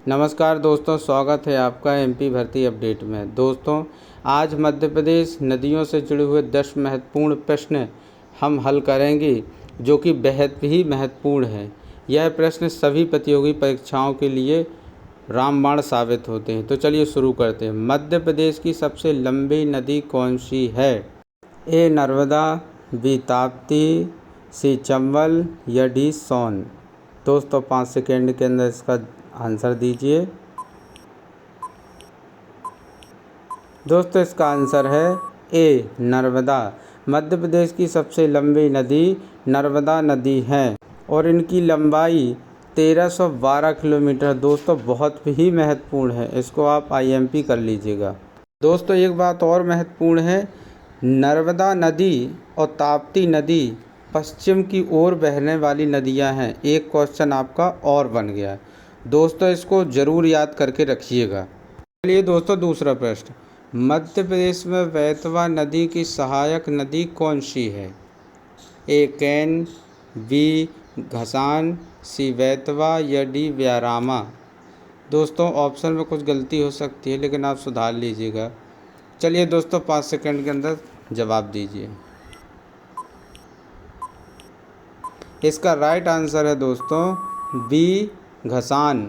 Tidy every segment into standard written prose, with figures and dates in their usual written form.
नमस्कार दोस्तों, स्वागत है आपका एमपी भर्ती अपडेट में। दोस्तों, आज मध्य प्रदेश नदियों से जुड़े हुए 10 महत्वपूर्ण प्रश्न हम हल करेंगे, जो कि बेहद ही महत्वपूर्ण है। यह प्रश्न सभी प्रतियोगी परीक्षाओं के लिए रामबाण साबित होते हैं। तो चलिए शुरू करते हैं। मध्य प्रदेश की सबसे लंबी नदी कौन सी है? ए नर्मदा, बी ताप्ती, सी चंबल या डी सोन। दोस्तों 5 सेकेंड के अंदर इसका आंसर दीजिए। दोस्तों इसका आंसर है ए नर्मदा। मध्य प्रदेश की सबसे लंबी नदी नर्मदा नदी है और इनकी लंबाई 1312 किलोमीटर। दोस्तों बहुत ही महत्वपूर्ण है, इसको आप आईएमपी कर लीजिएगा। दोस्तों एक बात और महत्वपूर्ण है, नर्मदा नदी और ताप्ती नदी पश्चिम की ओर बहने वाली नदियां हैं। एक क्वेश्चन आपका और बन गया है दोस्तों, इसको ज़रूर याद करके रखिएगा। चलिए दोस्तों दूसरा प्रश्न, मध्य प्रदेश में बेतवा नदी की सहायक नदी कौन सी है? ए कैन, बी घसान, सी बेतवा या डी व्यारामा। दोस्तों ऑप्शन में कुछ गलती हो सकती है, लेकिन आप सुधार लीजिएगा। चलिए दोस्तों 5 सेकंड के अंदर जवाब दीजिए। इसका राइट आंसर है दोस्तों बी घसान।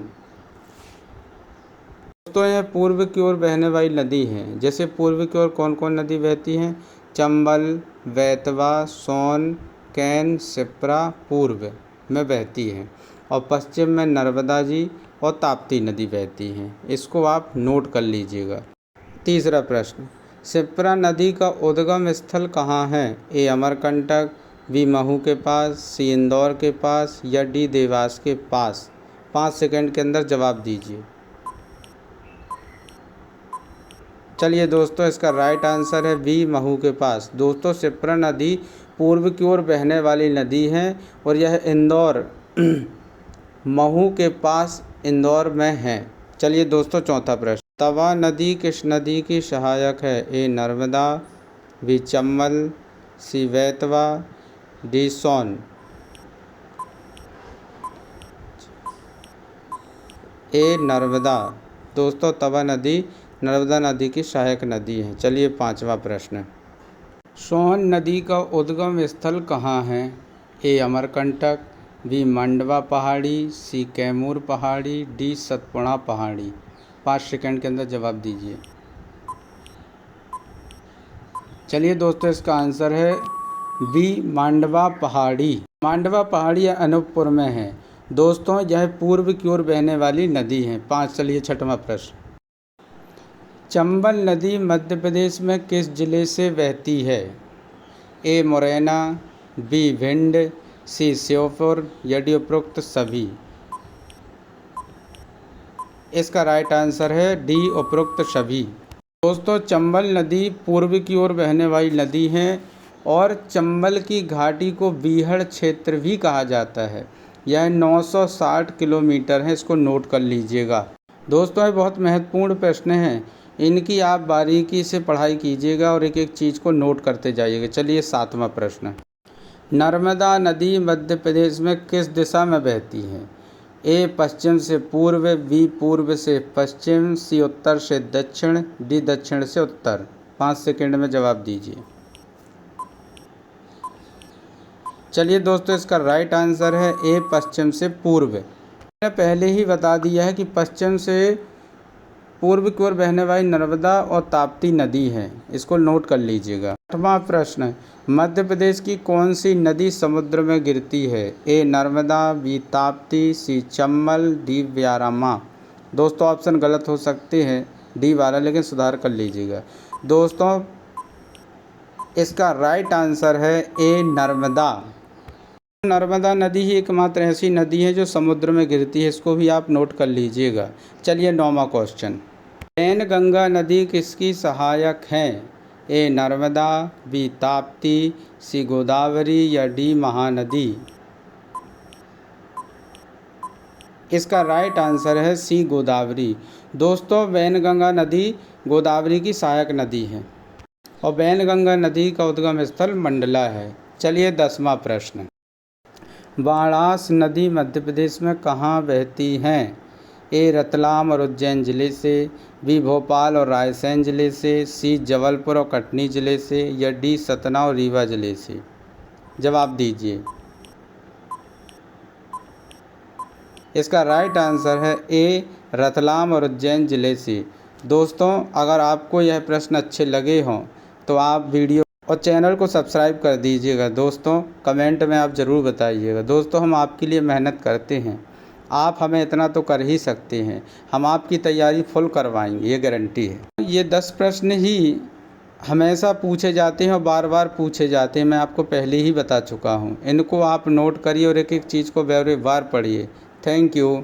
दोस्तों यह पूर्व की ओर बहने वाली नदी है। जैसे पूर्व की ओर कौन कौन नदी बहती हैं? चंबल, बेतवा, सोन, कैन, शिप्रा पूर्व में बहती हैं और पश्चिम में नर्मदा जी और ताप्ती नदी बहती हैं। इसको आप नोट कर लीजिएगा। तीसरा प्रश्न, शिप्रा नदी का उद्गम स्थल कहाँ है? ए अमरकंटक, बी महू के पास, सी इंदौर के पास या डी देवास के पास। 5 सेकंड के अंदर जवाब दीजिए। चलिए दोस्तों इसका राइट आंसर है बी महू के पास। दोस्तों शिप्रा नदी पूर्व की ओर बहने वाली नदी है और यह इंदौर महू के पास इंदौर में है। चलिए दोस्तों चौथा प्रश्न, तवा नदी किस नदी की सहायक है? ए नर्मदा, बी चंबल, सी बेतवा, डी सोन। ए नर्मदा। दोस्तों तवा नदी नर्मदा नदी की सहायक नदी है। चलिए पांचवा प्रश्न, सोन नदी का उद्गम स्थल कहाँ है? ए अमरकंटक, बी मंडवा पहाड़ी, सी कैमूर पहाड़ी, डी सतपुड़ा पहाड़ी। 5 सेकंड के अंदर जवाब दीजिए। चलिए दोस्तों इसका आंसर है बी मांडवा पहाड़ी। मांडवा पहाड़ी अनूपपुर में है। दोस्तों यह पूर्व की ओर बहने वाली नदी है। 5। चलिए छठवां प्रश्न, चंबल नदी मध्य प्रदेश में किस जिले से बहती है? ए मुरैना, बी भिंड, सी श्योपुर या डी उपरोक्त सभी। इसका राइट आंसर है डी उपरोक्त सभी। दोस्तों चंबल नदी पूर्व की ओर बहने वाली नदी है और चंबल की घाटी को बीहड़ क्षेत्र भी कहा जाता है। यह 960 किलोमीटर है, इसको नोट कर लीजिएगा। दोस्तों ये बहुत महत्वपूर्ण प्रश्न हैं, इनकी आप बारीकी से पढ़ाई कीजिएगा और एक एक चीज़ को नोट करते जाइएगा। चलिए 7वां प्रश्न, नर्मदा नदी मध्य प्रदेश में किस दिशा में बहती है? ए पश्चिम से पूर्व, बी पूर्व से पश्चिम, सी उत्तर से दक्षिण, डी दक्षिण से उत्तर। 5 सेकंड में जवाब दीजिए। चलिए दोस्तों इसका राइट आंसर है ए पश्चिम से पूर्व। मैंने पहले ही बता दिया है कि पश्चिम से पूर्व की ओर बहने वाली नर्मदा और ताप्ती नदी है, इसको नोट कर लीजिएगा। 8वां प्रश्न, मध्य प्रदेश की कौन सी नदी समुद्र में गिरती है? ए नर्मदा, बी ताप्ती, सी चंबल, डी व्यारामा। दोस्तों ऑप्शन गलत हो सकते हैं डी वाला, लेकिन सुधार कर लीजिएगा। दोस्तों इसका राइट आंसर है ए नर्मदा। नर्मदा नदी ही एकमात्र ऐसी नदी है जो समुद्र में गिरती है, इसको भी आप नोट कर लीजिएगा। चलिए 9वां क्वेश्चन, वैनगंगा नदी किसकी सहायक है? ए नर्मदा, बी ताप्ती, सी गोदावरी या डी महानदी। इसका राइट आंसर है सी गोदावरी। दोस्तों वैनगंगा नदी गोदावरी की सहायक नदी है और वैनगंगा नदी का उद्गम स्थल मंडला है। चलिए 10वां प्रश्न, बाणास नदी मध्य प्रदेश में कहाँ बहती हैं? ए रतलाम और उज्जैन ज़िले से, बी भोपाल और रायसेन ज़िले से, सी जबलपुर और कटनी ज़िले से, या डी सतना और रीवा ज़िले से। जवाब दीजिए। इसका राइट आंसर है ए रतलाम और उज्जैन ज़िले से। दोस्तों, अगर आपको यह प्रश्न अच्छे लगे हों तो आप वीडियो और चैनल को सब्सक्राइब कर दीजिएगा। दोस्तों, कमेंट में आप ज़रूर बताइएगा। दोस्तों, हम आपके लिए मेहनत करते हैं, आप हमें इतना तो कर ही सकते हैं। हम आपकी तैयारी फुल करवाएंगे, ये गारंटी है। ये 10 प्रश्न ही हमेशा पूछे जाते हैं और बार बार पूछे जाते हैं, मैं आपको पहले ही बता चुका हूँ। इनको आप नोट करिए और एक एक चीज़ को बार बार पढ़िए। Thank you.